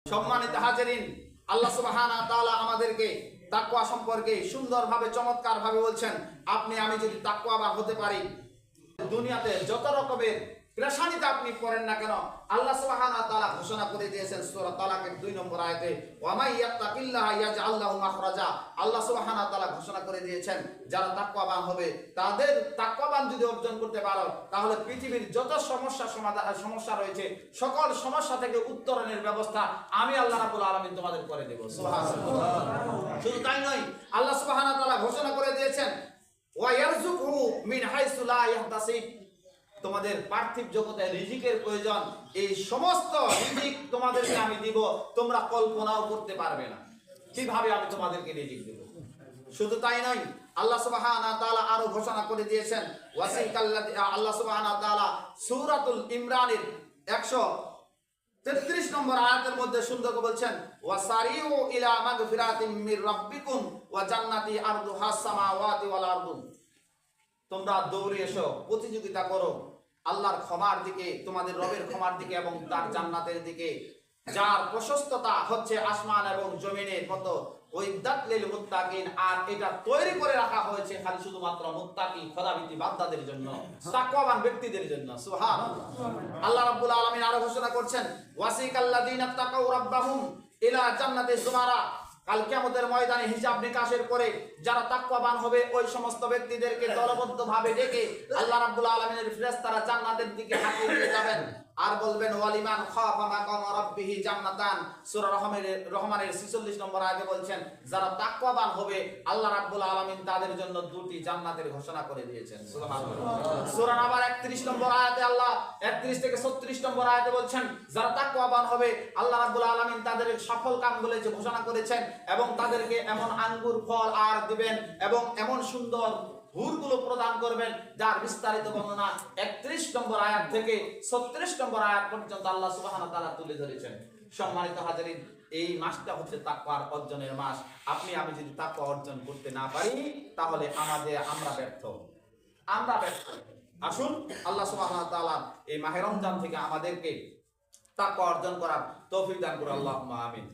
সম্মানিত হাজিরিন, আল্লাহ সুবহানাহু ওয়া তাআলা আমাদেরকে তাকওয়া সম্পর্কে সুন্দরভাবে চমৎকারভাবে বলছেন, আপনি আমি যদি তাকওয়াবান হতে পারি, দুনিয়াতে যত রকমের পেরেশানিতে আপনি পড়েন না কেন, আল্লাহ সুবহানাহু ওয়া তাআলা ঘোষণা করে দিয়েছেন সূরা তালাকের 2 নম্বর আয়াতে, ওয়া মাই ইয়াত্তাকিল্লাহা ইয়াজআল লাহু মাখরাজা। আল্লাহ সুবহানাহু ওয়া তাআলা ঘোষণা করে দিয়েছেন, যারা তাকওয়াবান হবে, তাদের তাকওয়াবান যদি অর্জন করতে পারো, তাহলে পৃথিবীর যত সমস্যা রয়েছে, সকল সমস্যা থেকে উত্তরণের ব্যবস্থা আমি আল্লাহ রাব্বুল আলামিন তোমাদের করে দেব। সুবহানাল্লাহ। শুধু তাই নয়, আল্লাহ সুবহানাহু ওয়া তাআলা ঘোষণা করে দিয়েছেন, ওয়া ইয়ারযুকহু মিন হাইসু লা ইয়াহতাসিব। তোমাদের পার্থিব জগতে রিজিকের প্রয়োজন, এই সমস্ত রিজিক তোমাদেরকে আমি দিব, তোমরা কল্পনাও করতে পারবে না কিভাবে আমি তোমাদেরকে রিজিক দেব। শুধু তাই নয়, আল্লাহ সুবহানাহু ওয়া তাআলা আরো ঘোষণা করে দিয়েছেন, আল্লাহ সুবহানাহু ওয়া তাআলা সূরাতুল ইমরানের 133 নম্বর আয়াতের মধ্যে সুন্দর করে বলছেন, ওয়াসারিউ ইলা মাগফিরাতিম মির রাব্বিকুম ওয়া জান্নাতি আরদুহাস সামাওয়াতি ওয়াল আরদু। তোমরা দৌড়ে এসো, প্রতিযোগিতা করো আল্লাহর ক্ষমার দিকে, তোমাদের রবের ক্ষমার দিকে এবং তার জান্নাতের দিকে, যার প্রশস্ততা হচ্ছে আসমান এবং জমিনের মতো। ওয়াইদাত লিল মুত্তাকিন, আর এটা তৈরি করে রাখা হয়েছে খালি শুধুমাত্র মুত্তাকি খোদাভীতি বান্দাদের জন্য, তাকওয়াবান ব্যক্তিদের জন্য। সুবহানাল্লাহ। আল্লাহ রাব্বুল আলামিন আরো ঘোষণা করছেন, ওয়াসিকাল্লাযীনা তাকাউ রাব্বাহুম ইলা জান্নাতি যুমারা। কাল কিয়ামতের ময়দানে হিসাব নিকাশের পরে যারা তাকওয়াবান হবে, ওই সমস্ত ব্যক্তিদেরকে দলবদ্ধভাবে ডেকে আল্লাহ রাব্বুল আলামিনের ফেরেশতারা জান্নাতের দিকে হাঁটিয়ে নিয়ে যাবেন আর বলবেন, ওয়ালিমান খাফা মাকাম রাব্বিহি জান্নাতান। সূরা রহমানের 46 নম্বর আয়াতে বলছেন, যারা তাকওয়াবান হবে আল্লাহ রাব্বুল আলামিন তাদের জন্য দুটি জান্নাতের ঘোষণা করে দিয়েছেন। সুবহানাল্লাহ। সূরা নাবার 31 নম্বর আয়াতে আল্লাহ 31 থেকে 36 নম্বর আয়াতে বলছেন, যারা তাকওয়াবান হবে আল্লাহ রাব্বুল আলামিন তাদের সফল কামগুলো যে ঘোষণা করেছেন এবং তাদেরকে এমন আঙ্গুর ফল আর দিবেন এবং এমন সুন্দর হুরগুলো প্রদান করবেন, যার বিস্তারিত বর্ণনা 31 নম্বর আয়াত থেকে 36 নম্বর আয়াত পর্যন্ত আল্লাহ সুবহানাহু ওয়া তাআলা তুলে ধরেছেন। সম্মানিত হাজিরিন, এই মাসটা হচ্ছে তাকওয়ার অর্জনের মাস। আপনি আমি যদি তাকওয়া অর্জন করতে না পারি, তাহলে আমরা ব্যর্থ। আসুন আল্লাহ সুবহানাহু ওয়া তাআলা এই মাহে রমজান থেকে আমাদেরকে তাকওয়া অর্জন করার তৌফিক দান করুন। আল্লাহুম্মা আমিন।